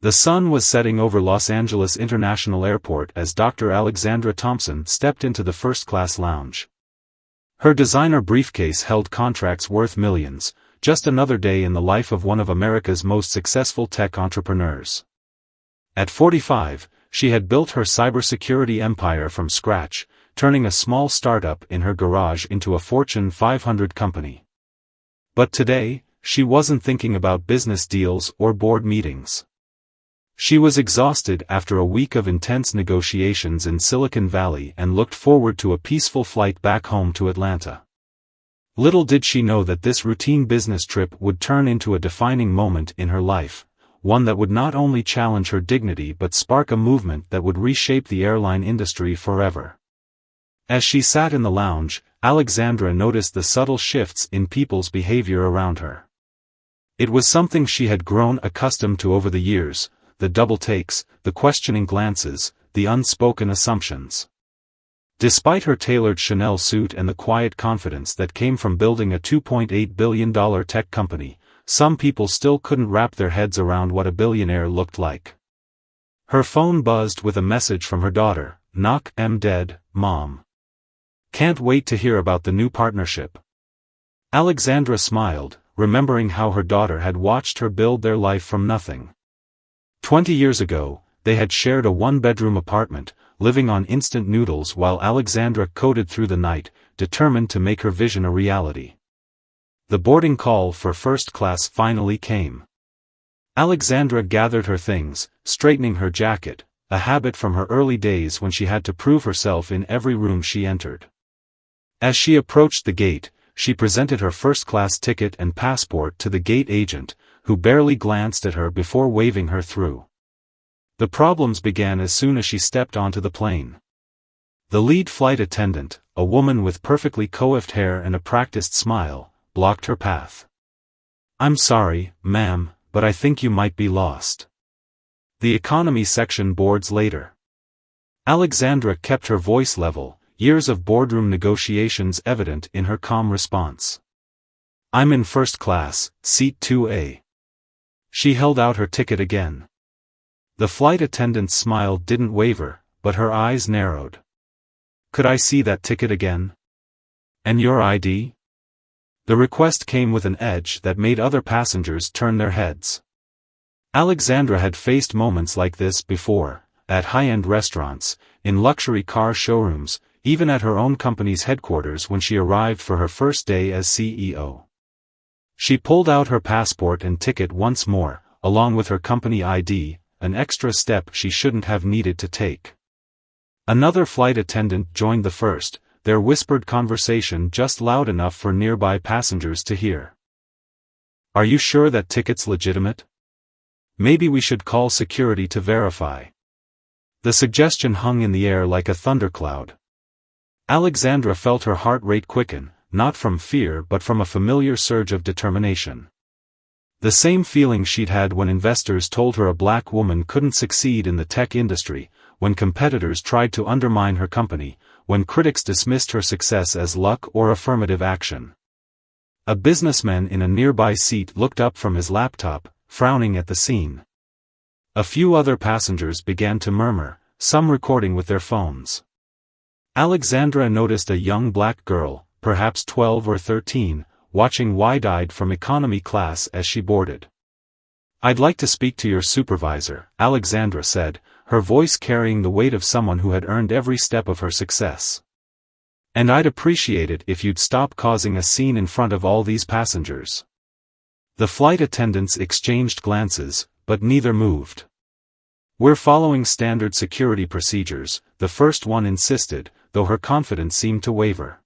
The sun was setting over Los Angeles International Airport as Dr. Alexandra Thompson stepped into the first-class lounge. Her designer briefcase held contracts worth millions, just another day in the life of one of America's most successful tech entrepreneurs. At 45, she had built her cybersecurity empire from scratch, turning a small startup in her garage into a Fortune 500 company. But today, she wasn't thinking about business deals or board meetings. She was exhausted after a week of intense negotiations in Silicon Valley and looked forward to a peaceful flight back home to Atlanta. Little did she know that this routine business trip would turn into a defining moment in her life, one that would not only challenge her dignity but spark a movement that would reshape the airline industry forever. As she sat in the lounge, Alexandra noticed the subtle shifts in people's behavior around her. It was something she had grown accustomed to over the years: the double takes, the questioning glances, the unspoken assumptions. Despite her tailored Chanel suit and the quiet confidence that came from building a $2.8 billion tech company, some people still couldn't wrap their heads around what a billionaire looked like. Her phone buzzed with a message from her daughter. "Knock, I'm dead, Mom. Can't wait to hear about the new partnership." Alexandra smiled, remembering how her daughter had watched her build their life from nothing. 20 years ago, they had shared a one-bedroom apartment, living on instant noodles while Alexandra coded through the night, determined to make her vision a reality. The boarding call for first class finally came. Alexandra gathered her things, straightening her jacket, a habit from her early days when she had to prove herself in every room she entered. As she approached the gate, she presented her first-class ticket and passport to the gate agent, who barely glanced at her before waving her through. The problems began as soon as she stepped onto the plane. The lead flight attendant, a woman with perfectly coiffed hair and a practiced smile, blocked her path. "I'm sorry, ma'am, but I think you might be lost. The economy section boards later." Alexandra kept her voice level, years of boardroom negotiations evident in her calm response. "I'm in first class, seat 2A. She held out her ticket again. The flight attendant's smile didn't waver, but her eyes narrowed. "Could I see that ticket again? And your ID?" The request came with an edge that made other passengers turn their heads. Alexandra had faced moments like this before, at high-end restaurants, in luxury car showrooms, even at her own company's headquarters when she arrived for her first day as CEO. She pulled out her passport and ticket once more, along with her company ID, an extra step she shouldn't have needed to take. Another flight attendant joined the first, their whispered conversation just loud enough for nearby passengers to hear. "Are you sure that ticket's legitimate? Maybe we should call security to verify." The suggestion hung in the air like a thundercloud. Alexandra felt her heart rate quicken, not from fear but from a familiar surge of determination. The same feeling she'd had when investors told her a black woman couldn't succeed in the tech industry, when competitors tried to undermine her company, when critics dismissed her success as luck or affirmative action. A businessman in a nearby seat looked up from his laptop, frowning at the scene. A few other passengers began to murmur, some recording with their phones. Alexandra noticed a young black girl, perhaps 12 or 13, watching wide-eyed from economy class as she boarded. "I'd like to speak to your supervisor," Alexandra said, her voice carrying the weight of someone who had earned every step of her success. "And I'd appreciate it if you'd stop causing a scene in front of all these passengers." The flight attendants exchanged glances, but neither moved. "We're following standard security procedures," the first one insisted, though her confidence seemed to waver.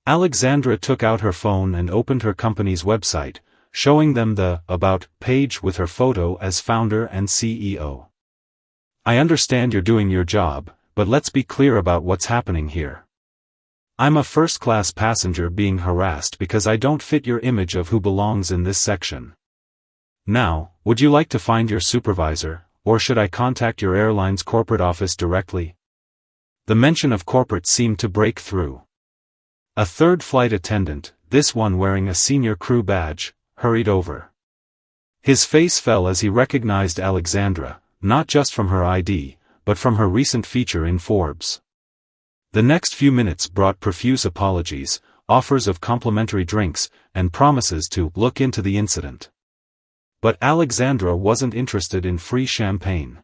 Alexandra took out her phone and opened her company's website, showing them the About page with her photo as founder and CEO. "I understand you're doing your job, but let's be clear about what's happening here. I'm a first-class passenger being harassed because I don't fit your image of who belongs in this section. Now, would you like to find your supervisor, or should I contact your airline's corporate office directly?" The mention of corporate seemed to break through. A third flight attendant, this one wearing a senior crew badge, hurried over. His face fell as he recognized Alexandra, not just from her ID, but from her recent feature in Forbes. The next few minutes brought profuse apologies, offers of complimentary drinks, and promises to look into the incident. But Alexandra wasn't interested in free champagne.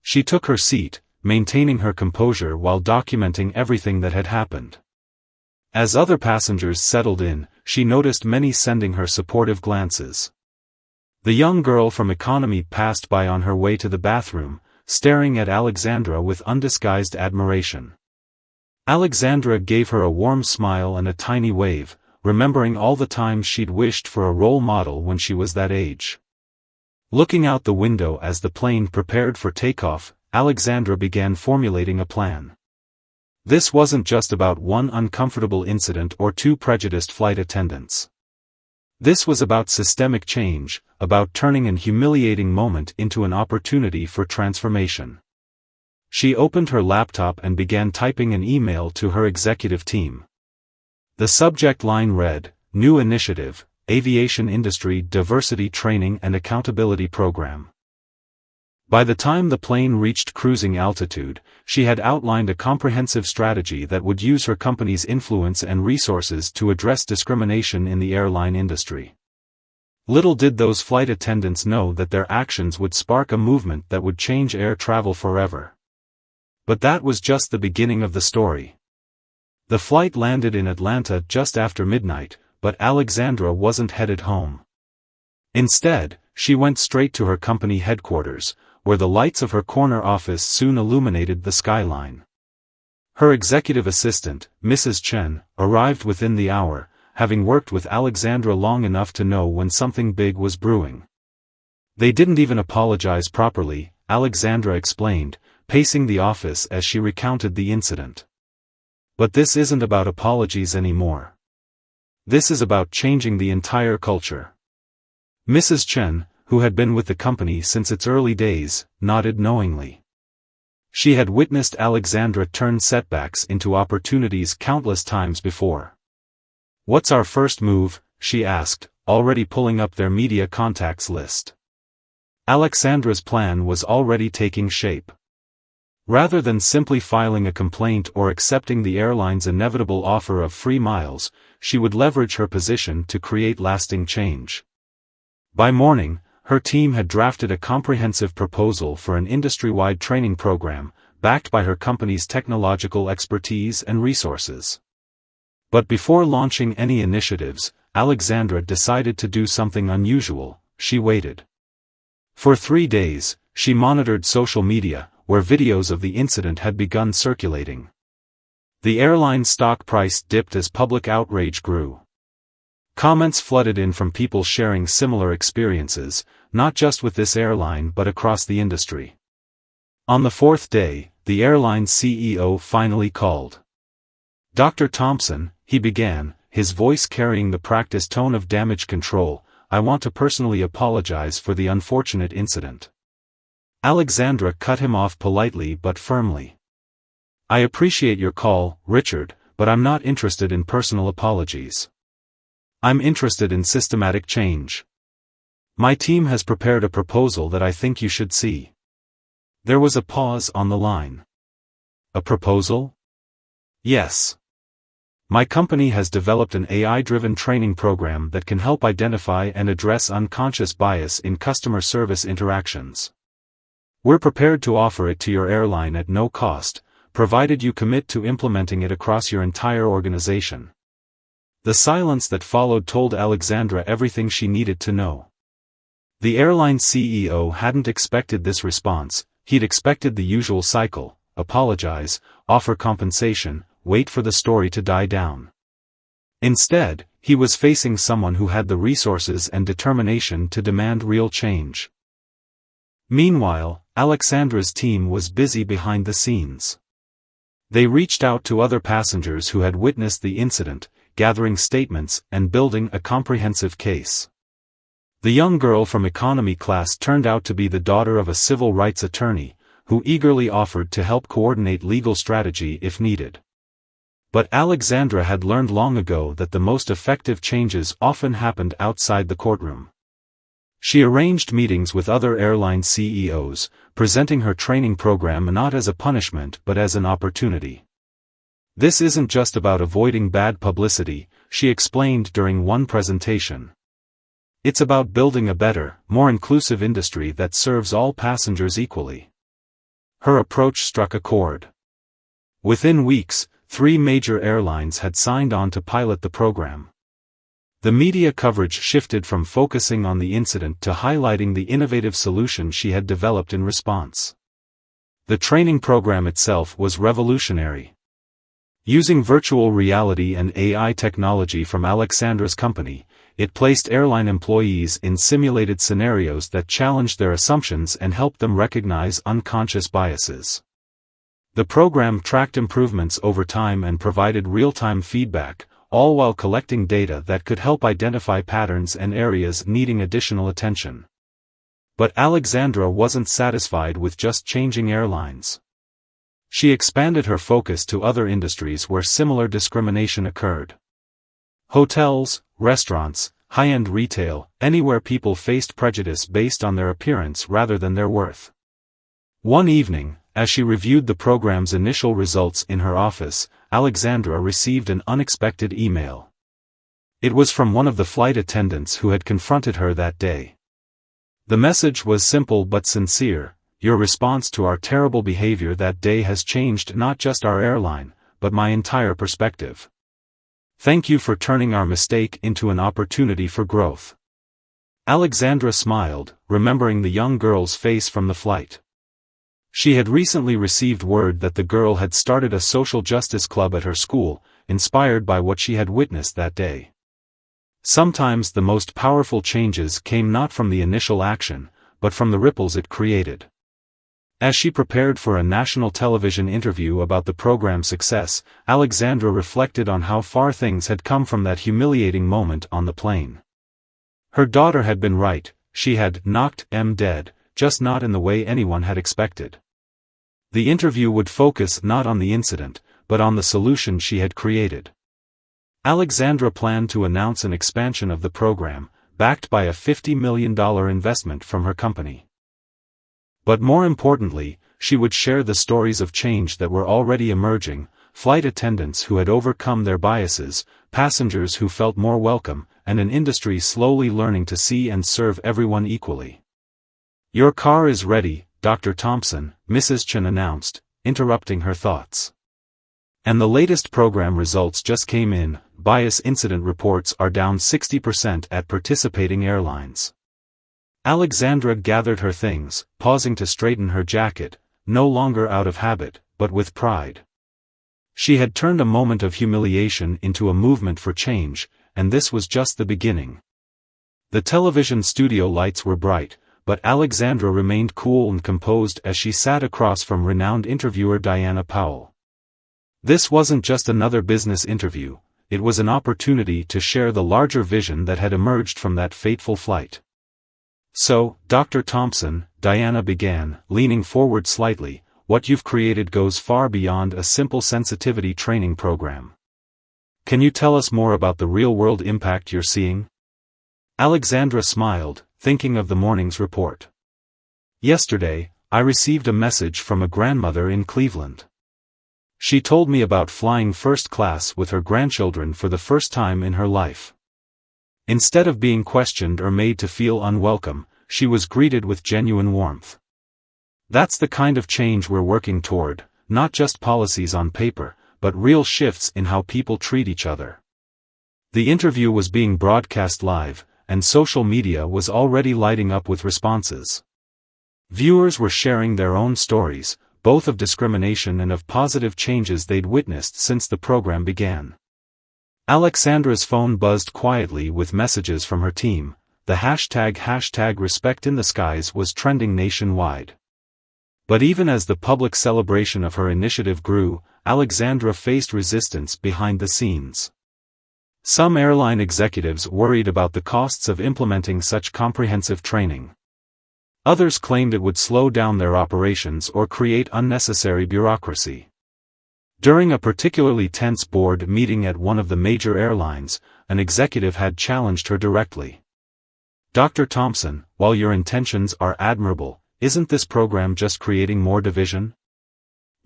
She took her seat, maintaining her composure while documenting everything that had happened. As other passengers settled in, she noticed many sending her supportive glances. The young girl from economy passed by on her way to the bathroom, staring at Alexandra with undisguised admiration. Alexandra gave her a warm smile and a tiny wave, remembering all the times she'd wished for a role model when she was that age. Looking out the window as the plane prepared for takeoff, Alexandra began formulating a plan. This wasn't just about one uncomfortable incident or two prejudiced flight attendants. This was about systemic change, about turning an humiliating moment into an opportunity for transformation. She opened her laptop and began typing an email to her executive team. The subject line read, "New Initiative, Aviation Industry Diversity Training and Accountability Program." By the time the plane reached cruising altitude, she had outlined a comprehensive strategy that would use her company's influence and resources to address discrimination in the airline industry. Little did those flight attendants know that their actions would spark a movement that would change air travel forever. But that was just the beginning of the story. The flight landed in Atlanta just after midnight, but Alexandra wasn't headed home. Instead, she went straight to her company headquarters, where the lights of her corner office soon illuminated the skyline. Her executive assistant, Mrs. Chen, arrived within the hour, having worked with Alexandra long enough to know when something big was brewing. "They didn't even apologize properly," Alexandra explained, pacing the office as she recounted the incident. "But this isn't about apologies anymore. This is about changing the entire culture." Mrs. Chen, who had been with the company since its early days, nodded knowingly. She had witnessed Alexandra turn setbacks into opportunities countless times before. "What's our first move?" she asked, already pulling up their media contacts list. Alexandra's plan was already taking shape. Rather than simply filing a complaint or accepting the airline's inevitable offer of free miles, she would leverage her position to create lasting change. By morning, her team had drafted a comprehensive proposal for an industry-wide training program, backed by her company's technological expertise and resources. But before launching any initiatives, Alexandra decided to do something unusual. She waited. For 3 days, she monitored social media, where videos of the incident had begun circulating. The airline's stock price dipped as public outrage grew. Comments flooded in from people sharing similar experiences, not just with this airline but across the industry. On the 4th day, the airline's CEO finally called. "Dr. Thompson," he began, his voice carrying the practiced tone of damage control, "I want to personally apologize for the unfortunate incident." Alexandra cut him off politely but firmly. "I appreciate your call, Richard, but I'm not interested in personal apologies. I'm interested in systematic change. My team has prepared a proposal that I think you should see." There was a pause on the line. "A proposal?" "Yes. My company has developed an AI-driven training program that can help identify and address unconscious bias in customer service interactions. We're prepared to offer it to your airline at no cost, provided you commit to implementing it across your entire organization." The silence that followed told Alexandra everything she needed to know. The airline CEO hadn't expected this response. He'd expected the usual cycle: apologize, offer compensation, wait for the story to die down. Instead, he was facing someone who had the resources and determination to demand real change. Meanwhile, Alexandra's team was busy behind the scenes. They reached out to other passengers who had witnessed the incident, gathering statements and building a comprehensive case. The young girl from economy class turned out to be the daughter of a civil rights attorney, who eagerly offered to help coordinate legal strategy if needed. But Alexandra had learned long ago that the most effective changes often happened outside the courtroom. She arranged meetings with other airline CEOs, presenting her training program not as a punishment but as an opportunity. This isn't just about avoiding bad publicity, she explained during one presentation. It's about building a better, more inclusive industry that serves all passengers equally. Her approach struck a chord. Within weeks, 3 major airlines had signed on to pilot the program. The media coverage shifted from focusing on the incident to highlighting the innovative solution she had developed in response. The training program itself was revolutionary. Using virtual reality and AI technology from Alexandra's company, it placed airline employees in simulated scenarios that challenged their assumptions and helped them recognize unconscious biases. The program tracked improvements over time and provided real-time feedback, all while collecting data that could help identify patterns and areas needing additional attention. But Alexandra wasn't satisfied with just changing airlines. She expanded her focus to other industries where similar discrimination occurred. Hotels, restaurants, high-end retail, anywhere people faced prejudice based on their appearance rather than their worth. One evening, as she reviewed the program's initial results in her office, Alexandra received an unexpected email. It was from one of the flight attendants who had confronted her that day. The message was simple but sincere: "Your response to our terrible behavior that day has changed not just our airline, but my entire perspective. Thank you for turning our mistake into an opportunity for growth." Alexandra smiled, remembering the young girl's face from the flight. She had recently received word that the girl had started a social justice club at her school, inspired by what she had witnessed that day. Sometimes the most powerful changes came not from the initial action, but from the ripples it created. As she prepared for a national television interview about the program's success, Alexandra reflected on how far things had come from that humiliating moment on the plane. Her daughter had been right, she had knocked M dead, just not in the way anyone had expected. The interview would focus not on the incident, but on the solution she had created. Alexandra planned to announce an expansion of the program, backed by a $50 million investment from her company. But more importantly, she would share the stories of change that were already emerging: flight attendants who had overcome their biases, passengers who felt more welcome, and an industry slowly learning to see and serve everyone equally. "Your car is ready, Dr. Thompson," Mrs. Chen announced, interrupting her thoughts. "And the latest program results just came in. Bias incident reports are down 60% at participating airlines." Alexandra gathered her things, pausing to straighten her jacket, no longer out of habit, but with pride. She had turned a moment of humiliation into a movement for change, and this was just the beginning. The television studio lights were bright, but Alexandra remained cool and composed as she sat across from renowned interviewer Diana Powell. This wasn't just another business interview, it was an opportunity to share the larger vision that had emerged from that fateful flight. "So, Dr. Thompson," Diana began, leaning forward slightly, "what you've created goes far beyond a simple sensitivity training program. Can you tell us more about the real-world impact you're seeing?" Alexandra smiled, thinking of the morning's report. "Yesterday, I received a message from a grandmother in Cleveland. She told me about flying first class with her grandchildren for the first time in her life. Instead of being questioned or made to feel unwelcome, she was greeted with genuine warmth. That's the kind of change we're working toward, not just policies on paper, but real shifts in how people treat each other." The interview was being broadcast live, and social media was already lighting up with responses. Viewers were sharing their own stories, both of discrimination and of positive changes they'd witnessed since the program began. Alexandra's phone buzzed quietly with messages from her team. The hashtag Respect in the Skies was trending nationwide. But even as the public celebration of her initiative grew, Alexandra faced resistance behind the scenes. Some airline executives worried about the costs of implementing such comprehensive training. Others claimed it would slow down their operations or create unnecessary bureaucracy. During a particularly tense board meeting at one of the major airlines, an executive had challenged her directly. Dr. Thompson, while your intentions are admirable, isn't this program just creating more division?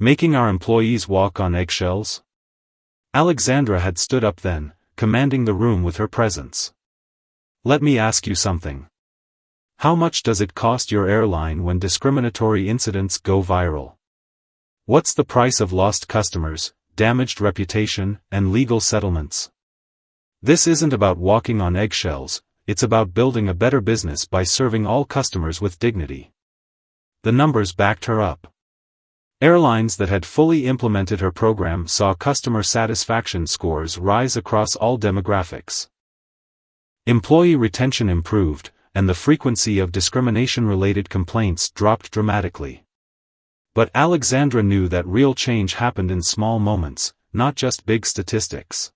Making our employees walk on eggshells? Alexandra had stood up then, commanding the room with her presence. Let me ask you something. How much does it cost your airline when discriminatory incidents go viral? What's the price of lost customers, damaged reputation, and legal settlements? This isn't about walking on eggshells, it's about building a better business by serving all customers with dignity. The numbers backed her up. Airlines that had fully implemented her program saw customer satisfaction scores rise across all demographics. Employee retention improved, and the frequency of discrimination-related complaints dropped dramatically. But Alexandra knew that real change happened in small moments, not just big statistics.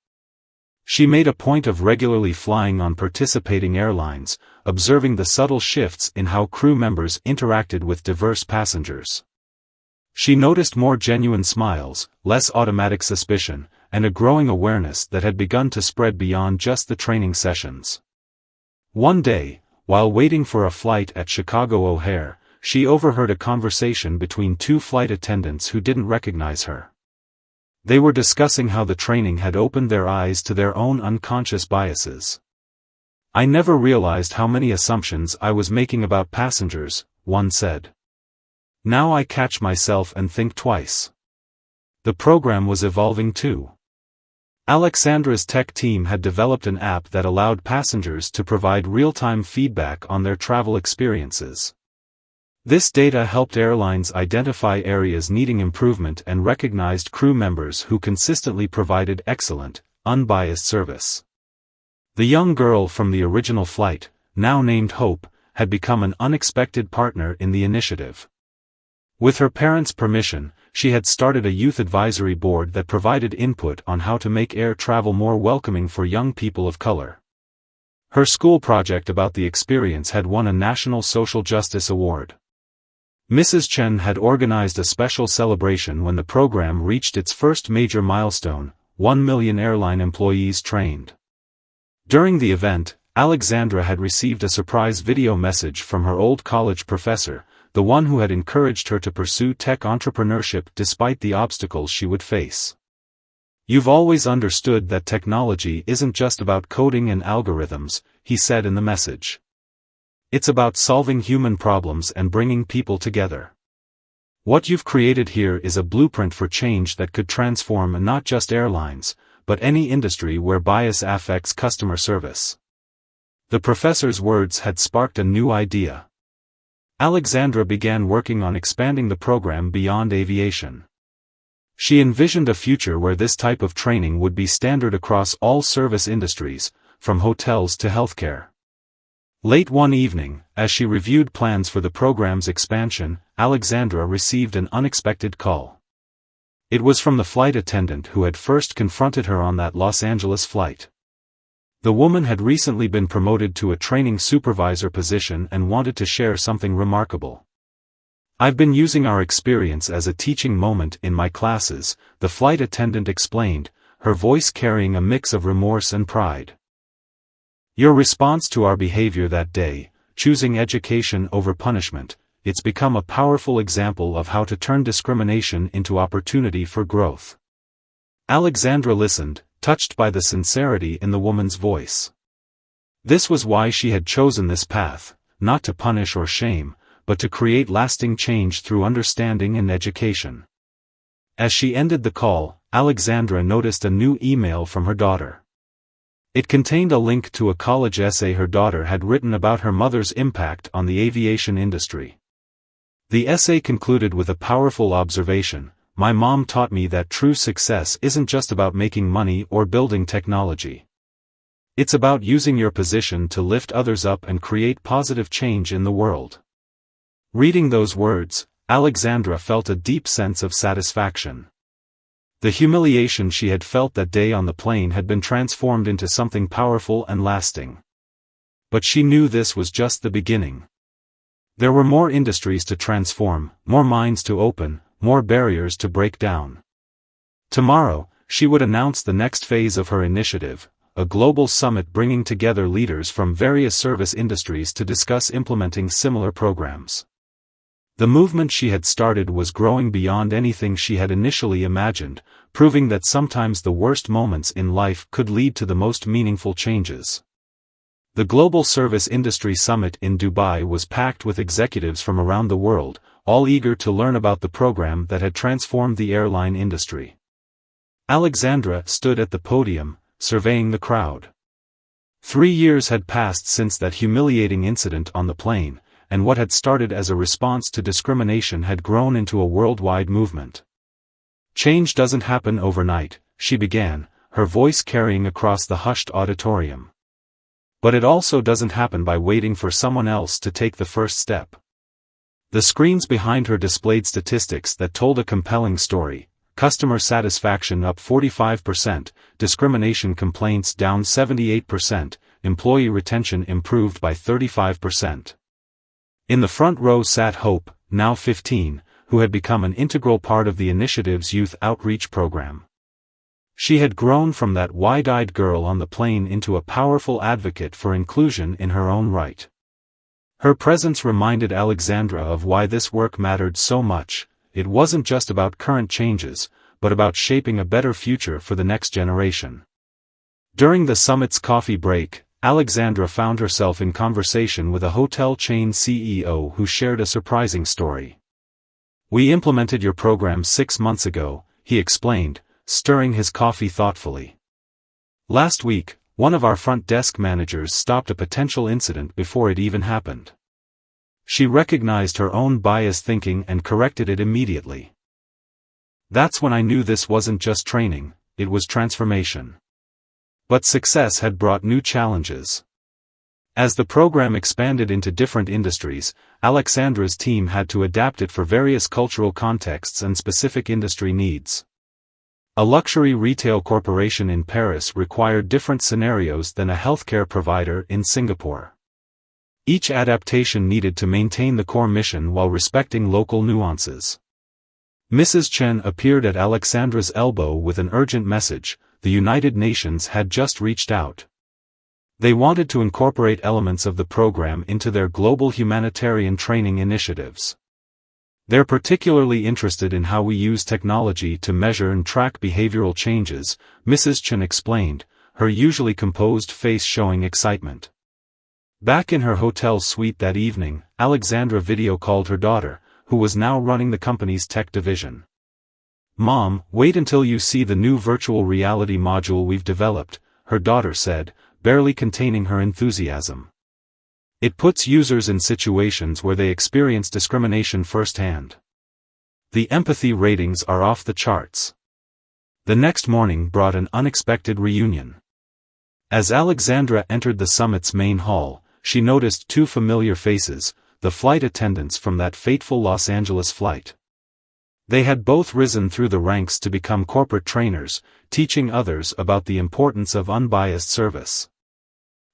She made a point of regularly flying on participating airlines, observing the subtle shifts in how crew members interacted with diverse passengers. She noticed more genuine smiles, less automatic suspicion, and a growing awareness that had begun to spread beyond just the training sessions. One day, while waiting for a flight at Chicago O'Hare, she overheard a conversation between two flight attendants who didn't recognize her. They were discussing how the training had opened their eyes to their own unconscious biases. I never realized how many assumptions I was making about passengers, one said. Now I catch myself and think twice. The program was evolving too. Alexandra's tech team had developed an app that allowed passengers to provide real-time feedback on their travel experiences. This data helped airlines identify areas needing improvement and recognized crew members who consistently provided excellent, unbiased service. The young girl from the original flight, now named Hope, had become an unexpected partner in the initiative. With her parents' permission, she had started a youth advisory board that provided input on how to make air travel more welcoming for young people of color. Her school project about the experience had won a National Social Justice Award. Mrs. Chen had organized a special celebration when the program reached its first major milestone, 1 million airline employees trained. During the event, Alexandra had received a surprise video message from her old college professor, the one who had encouraged her to pursue tech entrepreneurship despite the obstacles she would face. You've always understood that technology isn't just about coding and algorithms, he said in the message. It's about solving human problems and bringing people together. What you've created here is a blueprint for change that could transform not just airlines, but any industry where bias affects customer service. The professor's words had sparked a new idea. Alexandra began working on expanding the program beyond aviation. She envisioned a future where this type of training would be standard across all service industries, from hotels to healthcare. Late one evening, as she reviewed plans for the program's expansion, Alexandra received an unexpected call. It was from the flight attendant who had first confronted her on that Los Angeles flight. The woman had recently been promoted to a training supervisor position and wanted to share something remarkable. I've been using our experience as a teaching moment in my classes, the flight attendant explained, her voice carrying a mix of remorse and pride. Your response to our behavior that day, choosing education over punishment, it's become a powerful example of how to turn discrimination into opportunity for growth. Alexandra listened, touched by the sincerity in the woman's voice. This was why she had chosen this path, not to punish or shame, but to create lasting change through understanding and education. As she ended the call, Alexandra noticed a new email from her daughter. It contained a link to a college essay her daughter had written about her mother's impact on the aviation industry. The essay concluded with a powerful observation: my mom taught me that true success isn't just about making money or building technology. It's about using your position to lift others up and create positive change in the world. Reading those words, Alexandra felt a deep sense of satisfaction. The humiliation she had felt that day on the plane had been transformed into something powerful and lasting. But she knew this was just the beginning. There were more industries to transform, more minds to open, more barriers to break down. Tomorrow, she would announce the next phase of her initiative, a global summit bringing together leaders from various service industries to discuss implementing similar programs. The movement she had started was growing beyond anything she had initially imagined, proving that sometimes the worst moments in life could lead to the most meaningful changes. The Global Service Industry Summit in Dubai was packed with executives from around the world, all eager to learn about the program that had transformed the airline industry. Alexandra stood at the podium, surveying the crowd. 3 years had passed since that humiliating incident on the plane, and what had started as a response to discrimination had grown into a worldwide movement. Change doesn't happen overnight, she began, her voice carrying across the hushed auditorium. But it also doesn't happen by waiting for someone else to take the first step. The screens behind her displayed statistics that told a compelling story: customer satisfaction up 45%, discrimination complaints down 78%, employee retention improved by 35%. In the front row sat Hope, now 15, who had become an integral part of the initiative's youth outreach program. She had grown from that wide-eyed girl on the plane into a powerful advocate for inclusion in her own right. Her presence reminded Alexandra of why this work mattered so much. It wasn't just about current changes, but about shaping a better future for the next generation. During the summit's coffee break, Alexandra found herself in conversation with a hotel chain CEO who shared a surprising story. "We implemented your program 6 months ago," he explained, stirring his coffee thoughtfully. "Last week, one of our front desk managers stopped a potential incident before it even happened. She recognized her own biased thinking and corrected it immediately. That's when I knew this wasn't just training, it was transformation." But success had brought new challenges. As the program expanded into different industries, Alexandra's team had to adapt it for various cultural contexts and specific industry needs. A luxury retail corporation in Paris required different scenarios than a healthcare provider in Singapore. Each adaptation needed to maintain the core mission while respecting local nuances. Mrs. Chen appeared at Alexandra's elbow with an urgent message: the United Nations had just reached out. They wanted to incorporate elements of the program into their global humanitarian training initiatives. They're particularly interested in how we use technology to measure and track behavioral changes, Mrs. Chen explained, her usually composed face showing excitement. Back in her hotel suite that evening, Alexandra video called her daughter, who was now running the company's tech division. "Mom, wait until you see the new virtual reality module we've developed," her daughter said, barely containing her enthusiasm. "It puts users in situations where they experience discrimination firsthand. The empathy ratings are off the charts." The next morning brought an unexpected reunion. As Alexandra entered the summit's main hall, she noticed 2 familiar faces, the flight attendants from that fateful Los Angeles flight. They had both risen through the ranks to become corporate trainers, teaching others about the importance of unbiased service.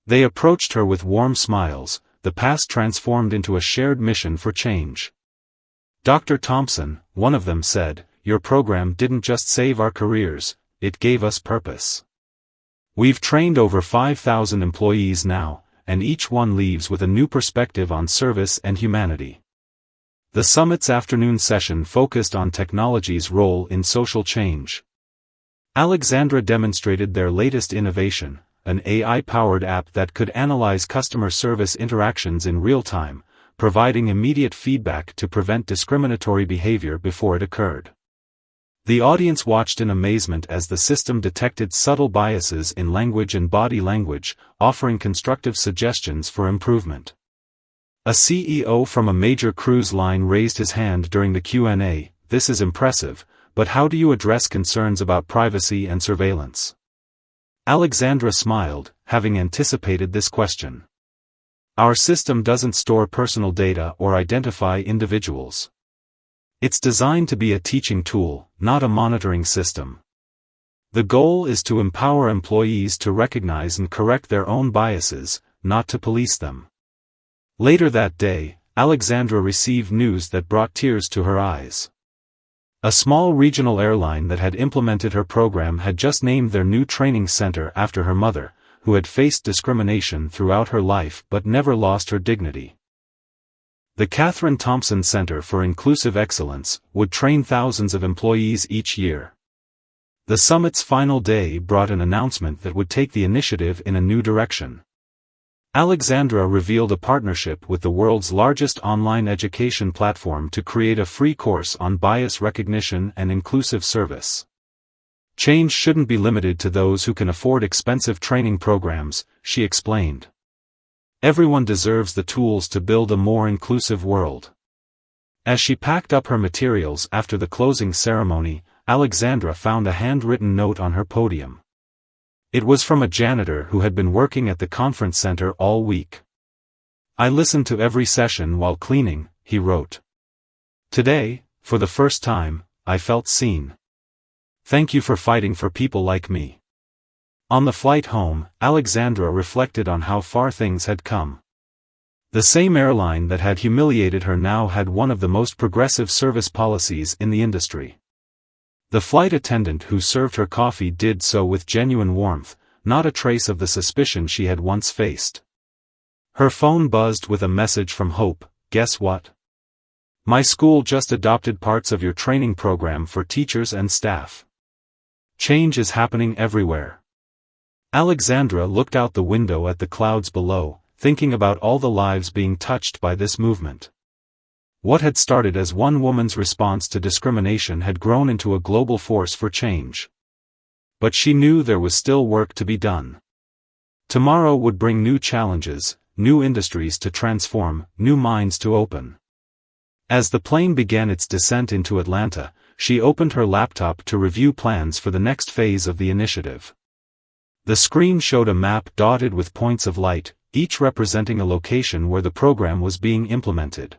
They approached her with warm smiles, the past transformed into a shared mission for change. "Dr. Thompson," one of them said, "your program didn't just save our careers, it gave us purpose. We've trained over 5,000 employees now, and each one leaves with a new perspective on service and humanity." The summit's afternoon session focused on technology's role in social change. Alexandra demonstrated their latest innovation, an AI-powered app that could analyze customer service interactions in real time, providing immediate feedback to prevent discriminatory behavior before it occurred. The audience watched in amazement as the system detected subtle biases in language and body language, offering constructive suggestions for improvement. A CEO from a major cruise line raised his hand during the Q&A. "This is impressive, but how do you address concerns about privacy and surveillance?" Alexandra smiled, having anticipated this question. "Our system doesn't store personal data or identify individuals. It's designed to be a teaching tool, not a monitoring system. The goal is to empower employees to recognize and correct their own biases, not to police them." Later that day, Alexandra received news that brought tears to her eyes. A small regional airline that had implemented her program had just named their new training center after her mother, who had faced discrimination throughout her life but never lost her dignity. The Katherine Thompson Center for Inclusive Excellence would train thousands of employees each year. The summit's final day brought an announcement that would take the initiative in a new direction. Alexandra revealed a partnership with the world's largest online education platform to create a free course on bias recognition and inclusive service. Change shouldn't be limited to those who can afford expensive training programs, she explained. Everyone deserves the tools to build a more inclusive world. As she packed up her materials after the closing ceremony, Alexandra found a handwritten note on her podium. It was from a janitor who had been working at the conference center all week. "I listened to every session while cleaning," he wrote. "Today, for the first time, I felt seen. Thank you for fighting for people like me." On the flight home, Alexandra reflected on how far things had come. The same airline that had humiliated her now had one of the most progressive service policies in the industry. The flight attendant who served her coffee did so with genuine warmth, not a trace of the suspicion she had once faced. Her phone buzzed with a message from Hope. "Guess what? My school just adopted parts of your training program for teachers and staff. Change is happening everywhere." Alexandra looked out the window at the clouds below, thinking about all the lives being touched by this movement. What had started as one woman's response to discrimination had grown into a global force for change. But she knew there was still work to be done. Tomorrow would bring new challenges, new industries to transform, new minds to open. As the plane began its descent into Atlanta, she opened her laptop to review plans for the next phase of the initiative. The screen showed a map dotted with points of light, each representing a location where the program was being implemented.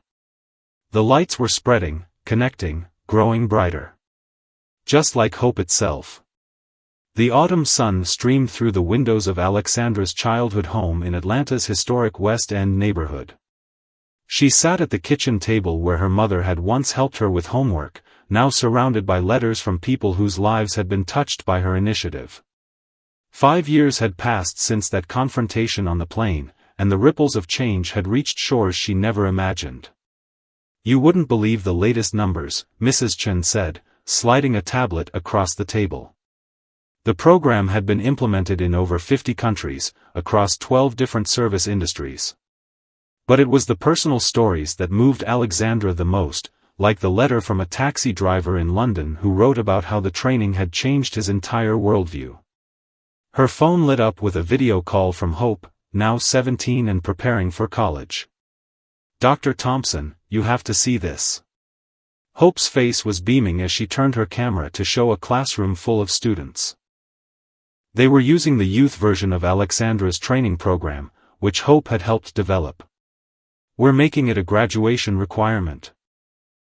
The lights were spreading, connecting, growing brighter. Just like hope itself. The autumn sun streamed through the windows of Alexandra's childhood home in Atlanta's historic West End neighborhood. She sat at the kitchen table where her mother had once helped her with homework, now surrounded by letters from people whose lives had been touched by her initiative. 5 years had passed since that confrontation on the plane, and the ripples of change had reached shores she never imagined. "You wouldn't believe the latest numbers," Mrs. Chen said, sliding a tablet across the table. The program had been implemented in over 50 countries, across 12 different service industries. But it was the personal stories that moved Alexandra the most, like the letter from a taxi driver in London who wrote about how the training had changed his entire worldview. Her phone lit up with a video call from Hope, now 17 and preparing for college. "Dr. Thompson, you have to see this." Hope's face was beaming as she turned her camera to show a classroom full of students. They were using the youth version of Alexandra's training program, which Hope had helped develop. "We're making it a graduation requirement."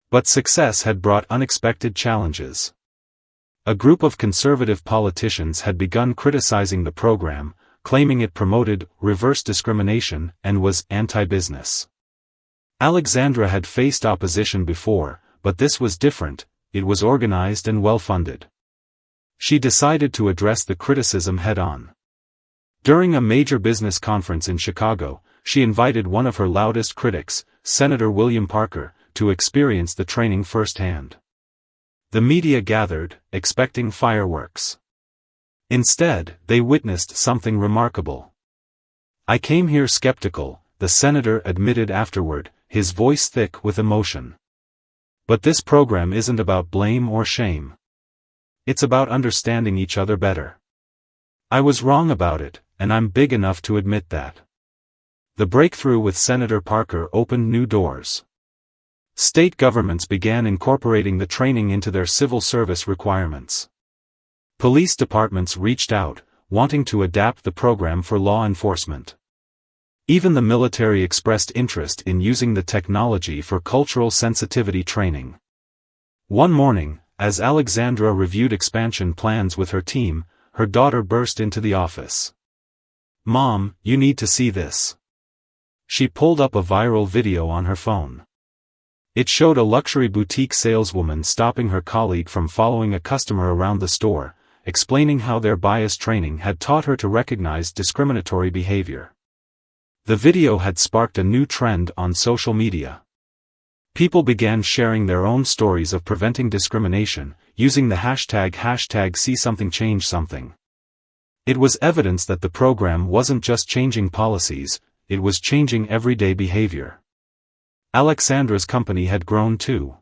But success had brought unexpected challenges. A group of conservative politicians had begun criticizing the program, claiming it promoted reverse discrimination and was anti-business. Alexandra had faced opposition before, but this was different. It was organized and well-funded. She decided to address the criticism head-on. During a major business conference in Chicago, she invited one of her loudest critics, Senator William Parker, to experience the training firsthand. The media gathered, expecting fireworks. Instead, they witnessed something remarkable. "I came here skeptical," the senator admitted afterward, his voice thick with emotion. "But this program isn't about blame or shame. It's about understanding each other better. I was wrong about it, and I'm big enough to admit that." The breakthrough with Senator Parker opened new doors. State governments began incorporating the training into their civil service requirements. Police departments reached out, wanting to adapt the program for law enforcement. Even the military expressed interest in using the technology for cultural sensitivity training. One morning, as Alexandra reviewed expansion plans with her team, her daughter burst into the office. "Mom, you need to see this." She pulled up a viral video on her phone. It showed a luxury boutique saleswoman stopping her colleague from following a customer around the store, explaining how their bias training had taught her to recognize discriminatory behavior. The video had sparked a new trend on social media. People began sharing their own stories of preventing discrimination, using the hashtag #SeeSomethingChangeSomething. It was evidence that the program wasn't just changing policies, it was changing everyday behavior. Alexandra's company had grown too.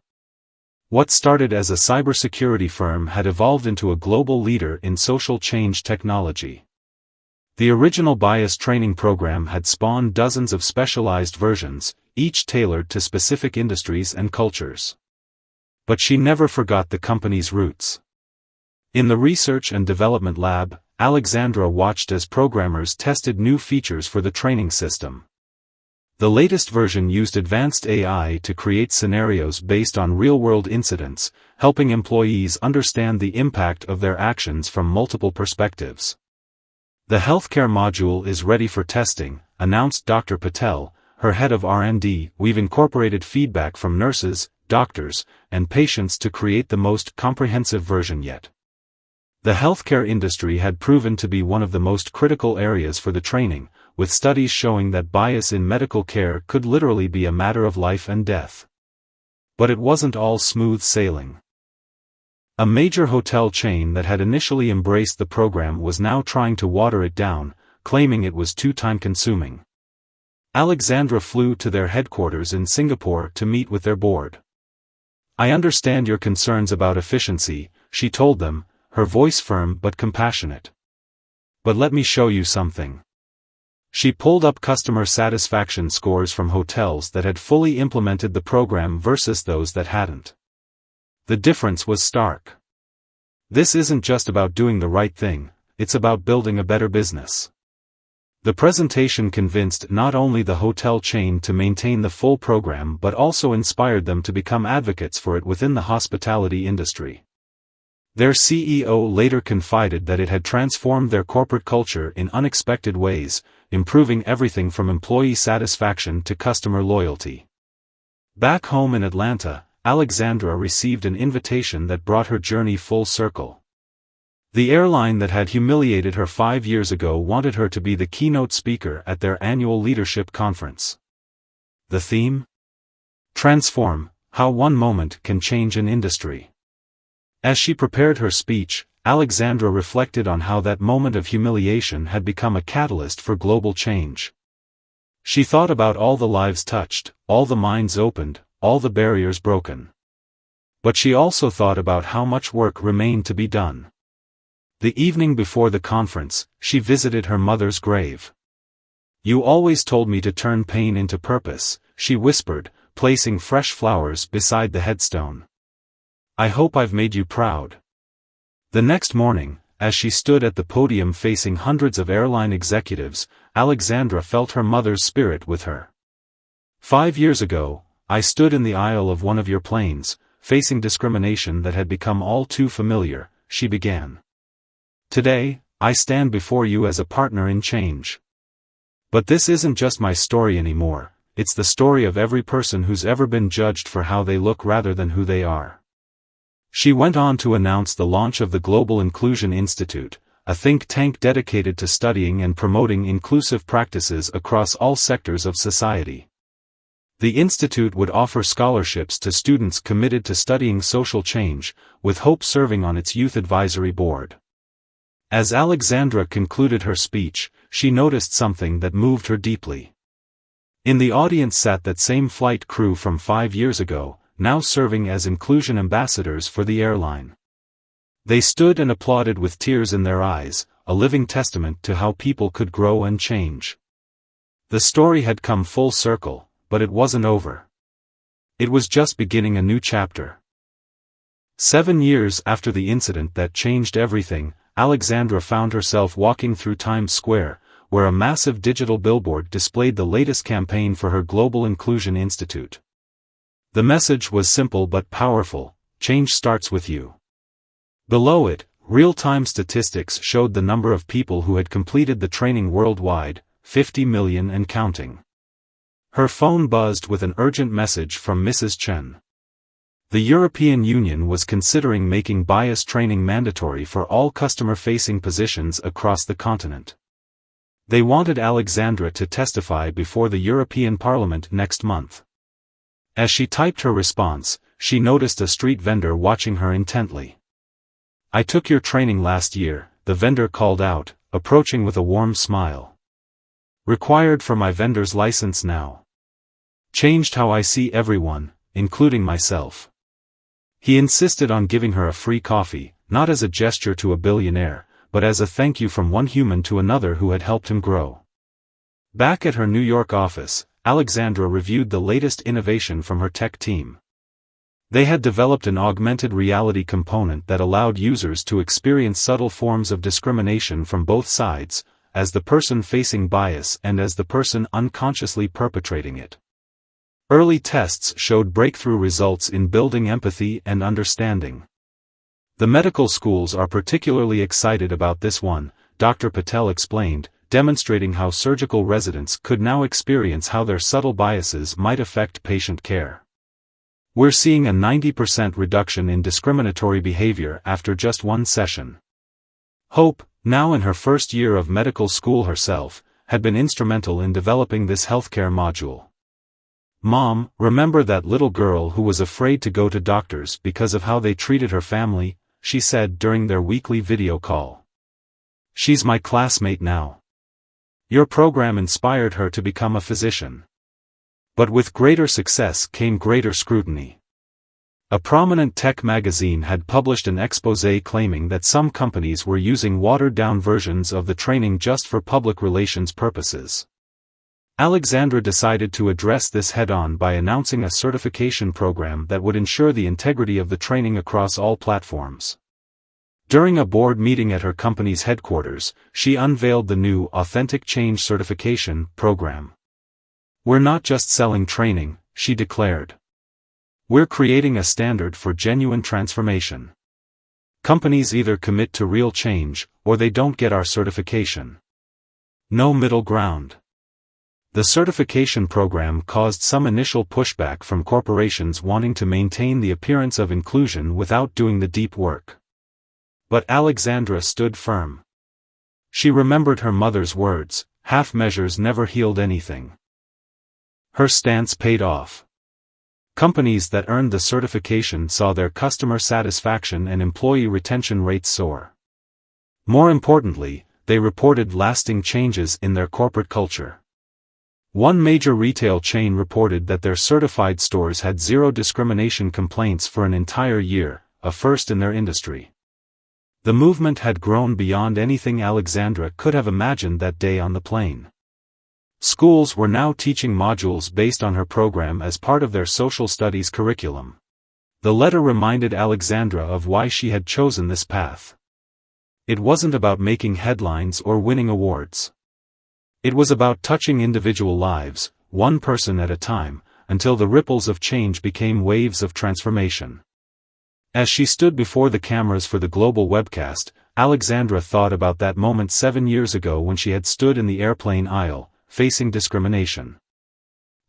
What started as a cybersecurity firm had evolved into a global leader in social change technology. The original bias training program had spawned dozens of specialized versions, each tailored to specific industries and cultures. But she never forgot the company's roots. In the research and development lab, Alexandra watched as programmers tested new features for the training system. The latest version used advanced AI to create scenarios based on real-world incidents, helping employees understand the impact of their actions from multiple perspectives. The healthcare module is ready for testing, announced Dr. Patel, her head of R&D. We've incorporated feedback from nurses, doctors, and patients to create the most comprehensive version yet. The healthcare industry had proven to be one of the most critical areas for the training, with studies showing that bias in medical care could literally be a matter of life and death. But it wasn't all smooth sailing. A major hotel chain that had initially embraced the program was now trying to water it down, claiming it was too time-consuming. Alexandra flew to their headquarters in Singapore to meet with their board. "I understand your concerns about efficiency," she told them, her voice firm but compassionate. "But let me show you something." She pulled up customer satisfaction scores from hotels that had fully implemented the program versus those that hadn't. The difference was stark. This isn't just about doing the right thing, it's about building a better business. The presentation convinced not only the hotel chain to maintain the full program but also inspired them to become advocates for it within the hospitality industry. Their CEO later confided that it had transformed their corporate culture in unexpected ways, improving everything from employee satisfaction to customer loyalty. Back home in Atlanta, Alexandra received an invitation that brought her journey full circle. The airline that had humiliated her 5 years ago wanted her to be the keynote speaker at their annual leadership conference. The theme? Transform, how one moment can change an industry. As she prepared her speech, Alexandra reflected on how that moment of humiliation had become a catalyst for global change. She thought about all the lives touched, all the minds opened, all the barriers broken. But she also thought about how much work remained to be done. The evening before the conference, she visited her mother's grave. "You always told me to turn pain into purpose," she whispered, placing fresh flowers beside the headstone. "I hope I've made you proud." The next morning, as she stood at the podium facing hundreds of airline executives, Alexandra felt her mother's spirit with her. "5 years ago, I stood in the aisle of one of your planes, facing discrimination that had become all too familiar," she began. "Today, I stand before you as a partner in change. But this isn't just my story anymore, it's the story of every person who's ever been judged for how they look rather than who they are." She went on to announce the launch of the Global Inclusion Institute, a think tank dedicated to studying and promoting inclusive practices across all sectors of society. The institute would offer scholarships to students committed to studying social change, with Hope serving on its youth advisory board. As Alexandra concluded her speech, she noticed something that moved her deeply. In the audience sat that same flight crew from 5 years ago, now serving as inclusion ambassadors for the airline. They stood and applauded with tears in their eyes, a living testament to how people could grow and change. The story had come full circle, but it wasn't over. It was just beginning a new chapter. 7 years after the incident that changed everything, Alexandra found herself walking through Times Square, where a massive digital billboard displayed the latest campaign for her Global Inclusion Institute. The message was simple but powerful: change starts with you. Below it, real-time statistics showed the number of people who had completed the training worldwide, 50 million and counting. Her phone buzzed with an urgent message from Mrs. Chen. The European Union was considering making bias training mandatory for all customer-facing positions across the continent. They wanted Alexandra to testify before the European Parliament next month. As she typed her response, she noticed a street vendor watching her intently. "I took your training last year," the vendor called out, approaching with a warm smile. "Required for my vendor's license now. Changed how I see everyone, including myself." He insisted on giving her a free coffee, not as a gesture to a billionaire, but as a thank you from one human to another who had helped him grow. Back at her New York office, Alexandra reviewed the latest innovation from her tech team. They had developed an augmented reality component that allowed users to experience subtle forms of discrimination from both sides, as the person facing bias and as the person unconsciously perpetrating it. Early tests showed breakthrough results in building empathy and understanding. "The medical schools are particularly excited about this one," Dr. Patel explained, demonstrating how surgical residents could now experience how their subtle biases might affect patient care. "We're seeing a 90% reduction in discriminatory behavior after just one session." Hope, now in her first year of medical school herself, had been instrumental in developing this healthcare module. "Mom, remember that little girl who was afraid to go to doctors because of how they treated her family?" she said during their weekly video call. "She's my classmate now. Your program inspired her to become a physician." But with greater success came greater scrutiny. A prominent tech magazine had published an exposé claiming that some companies were using watered-down versions of the training just for public relations purposes. Alexandra decided to address this head-on by announcing a certification program that would ensure the integrity of the training across all platforms. During a board meeting at her company's headquarters, she unveiled the new Authentic Change Certification program. "We're not just selling training," she declared. "We're creating a standard for genuine transformation. Companies either commit to real change, or they don't get our certification. No middle ground." The certification program caused some initial pushback from corporations wanting to maintain the appearance of inclusion without doing the deep work. But Alexandra stood firm. She remembered her mother's words, "Half measures never healed anything." Her stance paid off. Companies that earned the certification saw their customer satisfaction and employee retention rates soar. More importantly, they reported lasting changes in their corporate culture. One major retail chain reported that their certified stores had zero discrimination complaints for an entire year, a first in their industry. The movement had grown beyond anything Alexandra could have imagined that day on the plane. Schools were now teaching modules based on her program as part of their social studies curriculum. The letter reminded Alexandra of why she had chosen this path. It wasn't about making headlines or winning awards. It was about touching individual lives, one person at a time, until the ripples of change became waves of transformation. As she stood before the cameras for the global webcast, Alexandra thought about that moment 7 years ago when she had stood in the airplane aisle, facing discrimination.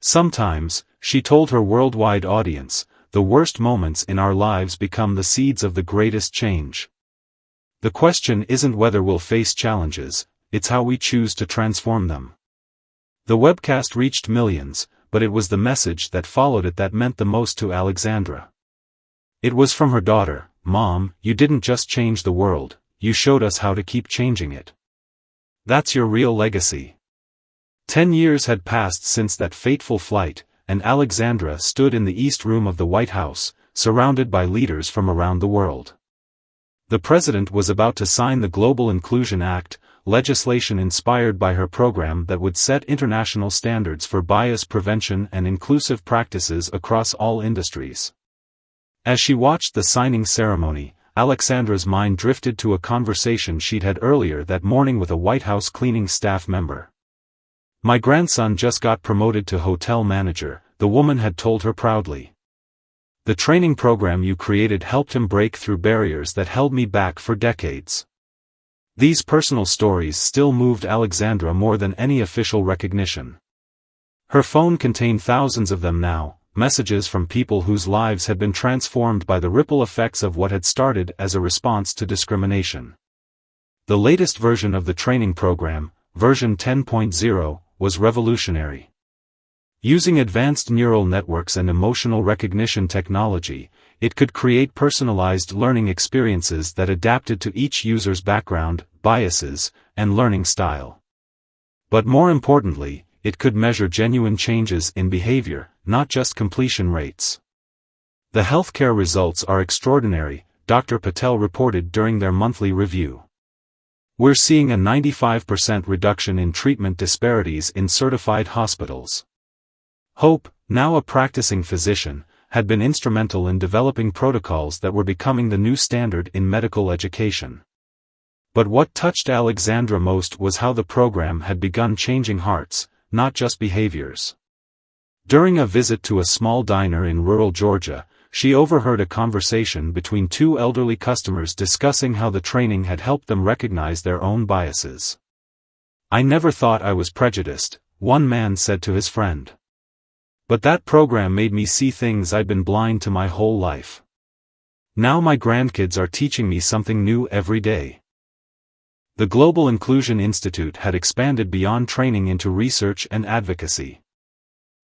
Sometimes, she told her worldwide audience, the worst moments in our lives become the seeds of the greatest change. The question isn't whether we'll face challenges, it's how we choose to transform them. The webcast reached millions, but it was the message that followed it that meant the most to Alexandra. It was from her daughter, "Mom, you didn't just change the world, you showed us how to keep changing it. That's your real legacy." 10 years had passed since that fateful flight, and Alexandra stood in the East Room of the White House, surrounded by leaders from around the world. The president was about to sign the Global Inclusion Act, legislation inspired by her program that would set international standards for bias prevention and inclusive practices across all industries. As she watched the signing ceremony, Alexandra's mind drifted to a conversation she'd had earlier that morning with a White House cleaning staff member. "My grandson just got promoted to hotel manager," the woman had told her proudly. "The training program you created helped him break through barriers that held me back for decades." These personal stories still moved Alexandra more than any official recognition. Her phone contained thousands of them now, messages from people whose lives had been transformed by the ripple effects of what had started as a response to discrimination. The latest version of the training program, version 10.0, was revolutionary. Using advanced neural networks and emotional recognition technology, it could create personalized learning experiences that adapted to each user's background, biases, and learning style. But more importantly, it could measure genuine changes in behavior, not just completion rates. The healthcare results are extraordinary, Dr. Patel reported during their monthly review. We're seeing a 95% reduction in treatment disparities in certified hospitals. Hope, now a practicing physician, had been instrumental in developing protocols that were becoming the new standard in medical education. But what touched Alexandra most was how the program had begun changing hearts, not just behaviors. During a visit to a small diner in rural Georgia, she overheard a conversation between two elderly customers discussing how the training had helped them recognize their own biases. "I never thought I was prejudiced," one man said to his friend. "But that program made me see things I'd been blind to my whole life. Now my grandkids are teaching me something new every day." The Global Inclusion Institute had expanded beyond training into research and advocacy.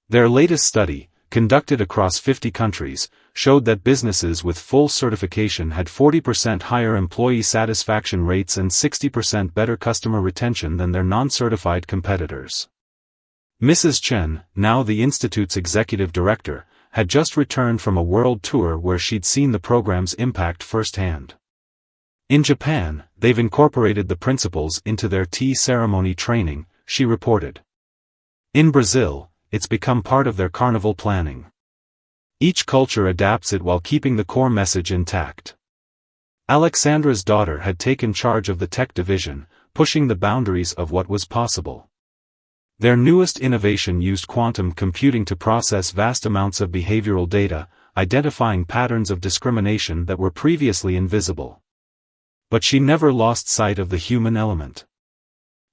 Their latest study, conducted across 50 countries, showed that businesses with full certification had 40% higher employee satisfaction rates and 60% better customer retention than their non-certified competitors. Mrs. Chen, now the Institute's executive director, had just returned from a world tour where she'd seen the program's impact firsthand. In Japan, they've incorporated the principles into their tea ceremony training, she reported. In Brazil, it's become part of their carnival planning. Each culture adapts it while keeping the core message intact. Alexandra's daughter had taken charge of the tech division, pushing the boundaries of what was possible. Their newest innovation used quantum computing to process vast amounts of behavioral data, identifying patterns of discrimination that were previously invisible. But she never lost sight of the human element.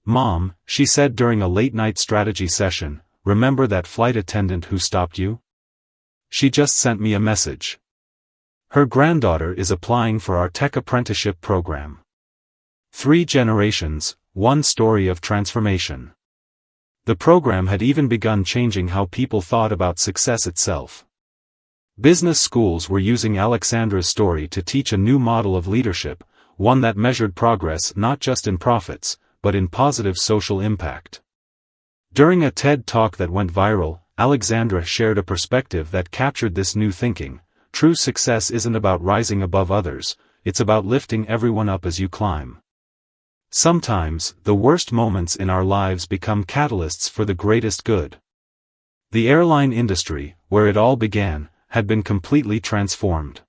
"Mom," she said during a late-night strategy session, "remember that flight attendant who stopped you? She just sent me a message. Her granddaughter is applying for our tech apprenticeship program. 3 generations, 1 story of transformation." The program had even begun changing how people thought about success itself. Business schools were using Alexandra's story to teach a new model of leadership, one that measured progress not just in profits, but in positive social impact. During a TED Talk that went viral, Alexandra shared a perspective that captured this new thinking. True success isn't about rising above others, it's about lifting everyone up as you climb. Sometimes, the worst moments in our lives become catalysts for the greatest good. The airline industry, where it all began, had been completely transformed.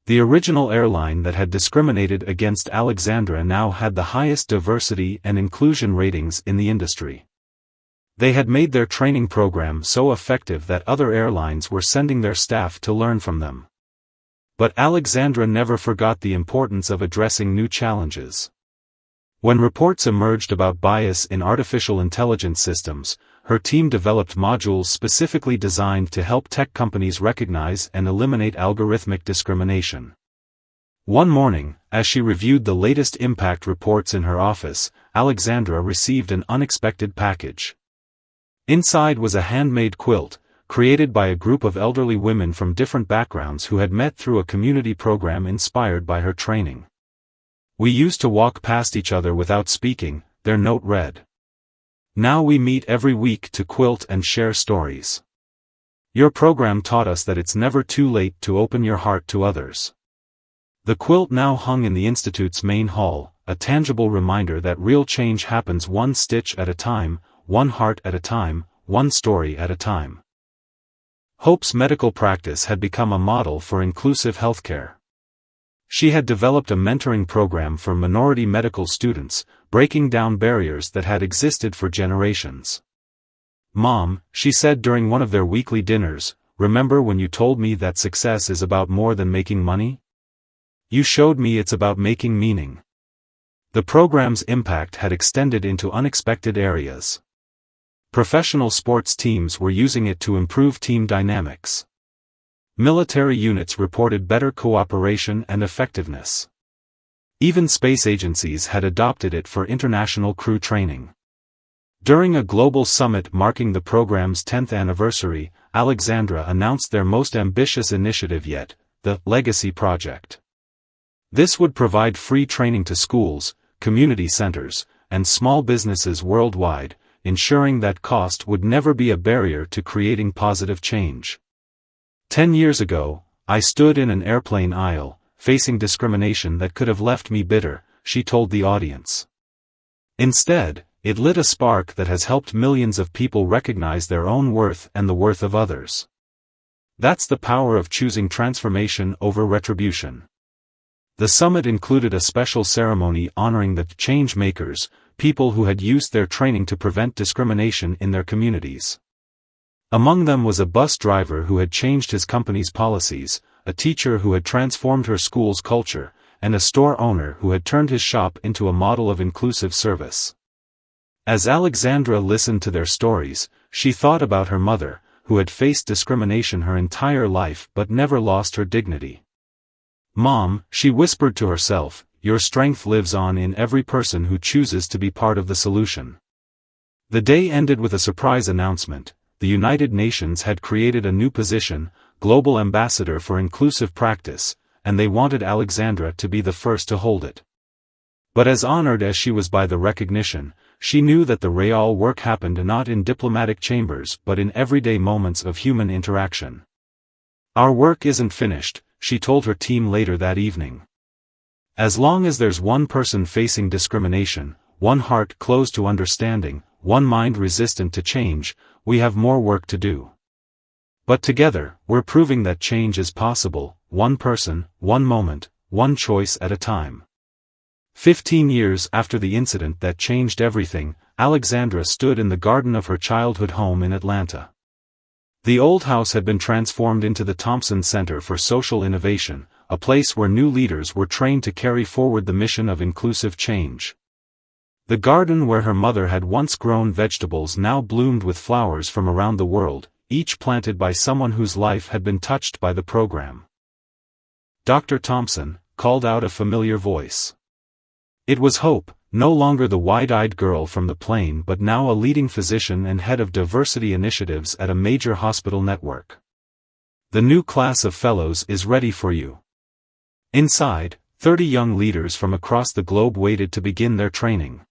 The original airline that had discriminated against Alexandra now had the highest diversity and inclusion ratings in the industry. They had made their training program so effective that other airlines were sending their staff to learn from them. But Alexandra never forgot the importance of addressing new challenges. When reports emerged about bias in artificial intelligence systems, her team developed modules specifically designed to help tech companies recognize and eliminate algorithmic discrimination. One morning, as she reviewed the latest impact reports in her office, Alexandra received an unexpected package. Inside was a handmade quilt, created by a group of elderly women from different backgrounds who had met through a community program inspired by her training. "We used to walk past each other without speaking," their note read. "Now we meet every week to quilt and share stories. Your program taught us that it's never too late to open your heart to others." The quilt now hung in the Institute's main hall, a tangible reminder that real change happens one stitch at a time, one heart at a time, one story at a time. Hope's medical practice had become a model for inclusive healthcare. She had developed a mentoring program for minority medical students, breaking down barriers that had existed for generations. "Mom," she said during one of their weekly dinners, "remember when you told me that success is about more than making money? You showed me it's about making meaning." The program's impact had extended into unexpected areas. Professional sports teams were using it to improve team dynamics. Military units reported better cooperation and effectiveness. Even space agencies had adopted it for international crew training. During a global summit marking the program's 10th anniversary, Alexandra announced their most ambitious initiative yet, the Legacy Project. This would provide free training to schools, community centers, and small businesses worldwide, ensuring that cost would never be a barrier to creating positive change. 10 years ago, I stood in an airplane aisle, facing discrimination that could have left me bitter, she told the audience. Instead, it lit a spark that has helped millions of people recognize their own worth and the worth of others. That's the power of choosing transformation over retribution. The summit included a special ceremony honoring the change makers, people who had used their training to prevent discrimination in their communities. Among them was a bus driver who had changed his company's policies, a teacher who had transformed her school's culture, and a store owner who had turned his shop into a model of inclusive service. As Alexandra listened to their stories, she thought about her mother, who had faced discrimination her entire life but never lost her dignity. "Mom," she whispered to herself, "your strength lives on in every person who chooses to be part of the solution." The day ended with a surprise announcement. The United Nations had created a new position, Global Ambassador for Inclusive Practice, and they wanted Alexandra to be the first to hold it. But as honored as she was by the recognition, she knew that the real work happened not in diplomatic chambers but in everyday moments of human interaction. "Our work isn't finished," she told her team later that evening. "As long as there's one person facing discrimination, one heart closed to understanding, one mind resistant to change, we have more work to do. But together, we're proving that change is possible, one person, one moment, one choice at a time." 15 years after the incident that changed everything, Alexandra stood in the garden of her childhood home in Atlanta. The old house had been transformed into the Thompson Center for Social Innovation, a place where new leaders were trained to carry forward the mission of inclusive change. The garden where her mother had once grown vegetables now bloomed with flowers from around the world, each planted by someone whose life had been touched by the program. "Dr. Thompson," called out a familiar voice. It was Hope, no longer the wide-eyed girl from the plane but now a leading physician and head of diversity initiatives at a major hospital network. "The new class of fellows is ready for you." Inside, 30 young leaders from across the globe waited to begin their training.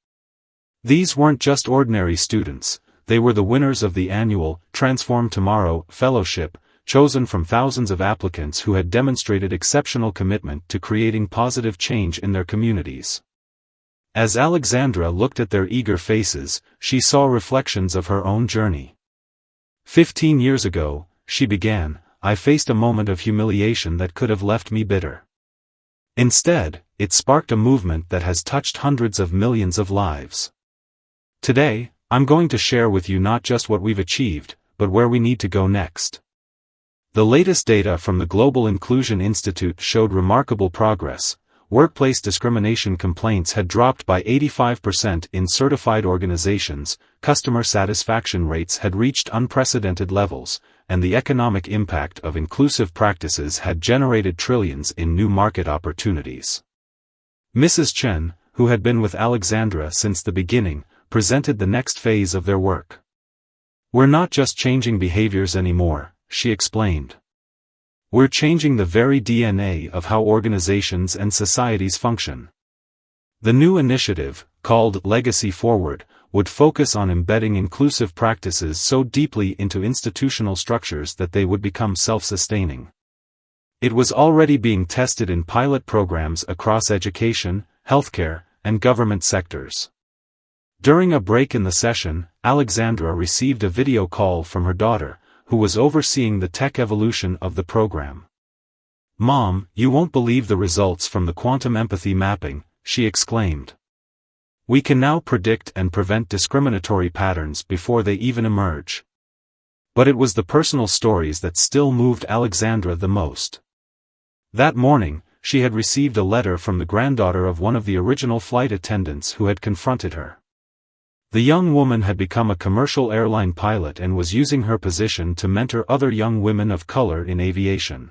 These weren't just ordinary students, they were the winners of the annual Transform Tomorrow Fellowship, chosen from thousands of applicants who had demonstrated exceptional commitment to creating positive change in their communities. As Alexandra looked at their eager faces, she saw reflections of her own journey. 15 years ago, she began, I faced a moment of humiliation that could have left me bitter. Instead, it sparked a movement that has touched hundreds of millions of lives. Today, I'm going to share with you not just what we've achieved, but where we need to go next. The latest data from the Global Inclusion Institute showed remarkable progress. Workplace discrimination complaints had dropped by 85% in certified organizations, customer satisfaction rates had reached unprecedented levels, and the economic impact of inclusive practices had generated trillions in new market opportunities. Mrs. Chen, who had been with Alexandra since the beginning, presented the next phase of their work. We're not just changing behaviors anymore, she explained. We're changing the very DNA of how organizations and societies function. The new initiative, called Legacy Forward, would focus on embedding inclusive practices so deeply into institutional structures that they would become self-sustaining. It was already being tested in pilot programs across education, healthcare, and government sectors. During a break in the session, Alexandra received a video call from her daughter, who was overseeing the tech evolution of the program. "Mom, you won't believe the results from the quantum empathy mapping," she exclaimed. "We can now predict and prevent discriminatory patterns before they even emerge." But it was the personal stories that still moved Alexandra the most. That morning, she had received a letter from the granddaughter of one of the original flight attendants who had confronted her. The young woman had become a commercial airline pilot and was using her position to mentor other young women of color in aviation.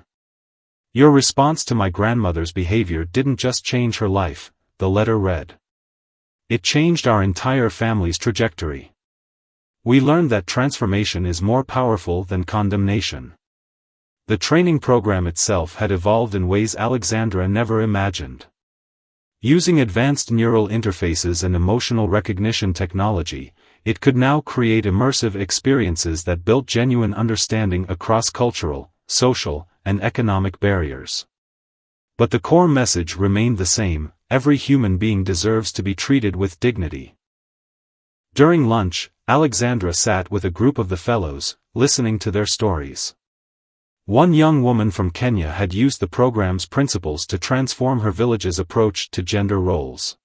Your response to my grandmother's behavior didn't just change her life, the letter read. It changed our entire family's trajectory. We learned that transformation is more powerful than condemnation. The training program itself had evolved in ways Alexandra never imagined. Using advanced neural interfaces and emotional recognition technology, it could now create immersive experiences that built genuine understanding across cultural, social, and economic barriers. But the core message remained the same: every human being deserves to be treated with dignity. During lunch, Alexandra sat with a group of the fellows, listening to their stories. One young woman from Kenya had used the program's principles to transform her village's approach to gender roles.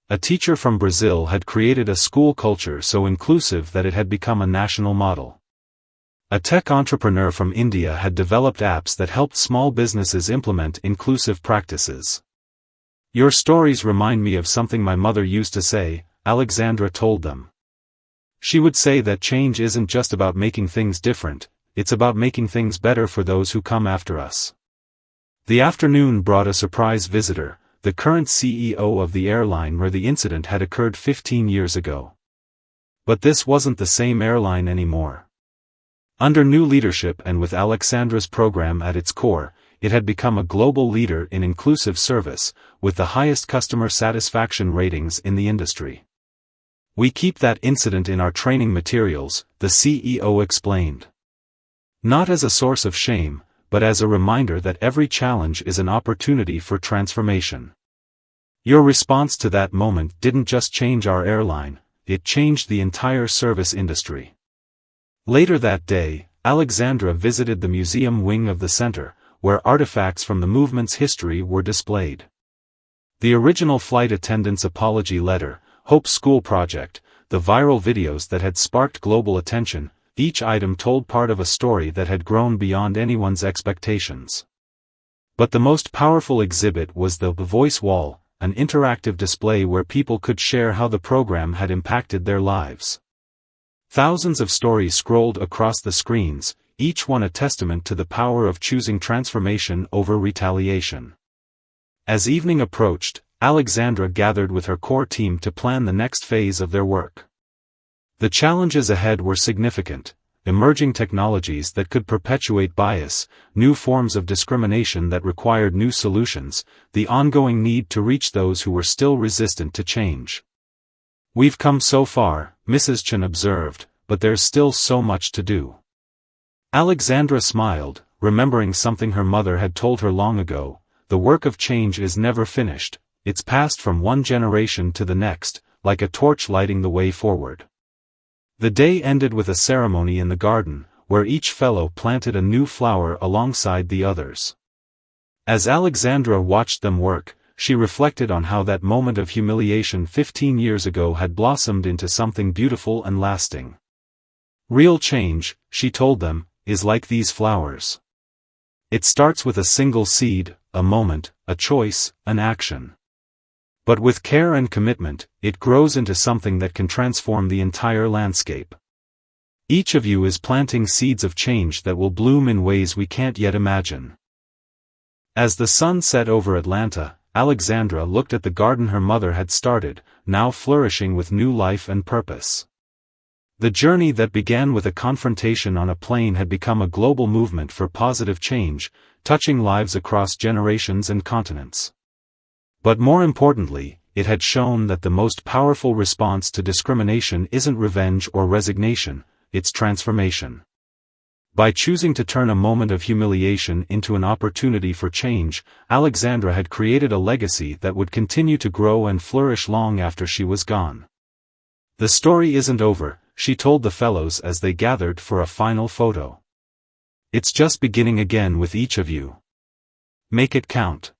A teacher from Brazil had created a school culture so inclusive that it had become a national model. A tech entrepreneur from India had developed apps that helped small businesses implement inclusive practices. Your stories remind me of something my mother used to say, Alexandra told them. She would say that change isn't just about making things different, it's about making things better for those who come after us. The afternoon brought a surprise visitor, the current CEO of the airline where the incident had occurred 15 years ago. But this wasn't the same airline anymore. Under new leadership and with Alexandra's program at its core, it had become a global leader in inclusive service, with the highest customer satisfaction ratings in the industry. We keep that incident in our training materials, the CEO explained. Not as a source of shame, but as a reminder that every challenge is an opportunity for transformation. Your response to that moment didn't just change our airline, it changed the entire service industry. Later that day, Alexandra visited the museum wing of the center, where artifacts from the movement's history were displayed. The original flight attendant's apology letter, Hope School Project, the viral videos that had sparked global attention, each item told part of a story that had grown beyond anyone's expectations. But the most powerful exhibit was the Voice Wall, an interactive display where people could share how the program had impacted their lives. Thousands of stories scrolled across the screens, each one a testament to the power of choosing transformation over retaliation. As evening approached, Alexandra gathered with her core team to plan the next phase of their work. The challenges ahead were significant: emerging technologies that could perpetuate bias, new forms of discrimination that required new solutions, the ongoing need to reach those who were still resistant to change. We've come so far, Mrs. Chen observed, but there's still so much to do. Alexandra smiled, remembering something her mother had told her long ago: the work of change is never finished, it's passed from one generation to the next, like a torch lighting the way forward. The day ended with a ceremony in the garden, where each fellow planted a new flower alongside the others. As Alexandra watched them work, she reflected on how that moment of humiliation 15 years ago had blossomed into something beautiful and lasting. Real change, she told them, is like these flowers. It starts with a single seed, a moment, a choice, an action. But with care and commitment, it grows into something that can transform the entire landscape. Each of you is planting seeds of change that will bloom in ways we can't yet imagine. As the sun set over Atlanta, Alexandra looked at the garden her mother had started, now flourishing with new life and purpose. The journey that began with a confrontation on a plane had become a global movement for positive change, touching lives across generations and continents. But more importantly, it had shown that the most powerful response to discrimination isn't revenge or resignation, it's transformation. By choosing to turn a moment of humiliation into an opportunity for change, Alexandra had created a legacy that would continue to grow and flourish long after she was gone. The story isn't over, she told the fellows as they gathered for a final photo. It's just beginning again with each of you. Make it count.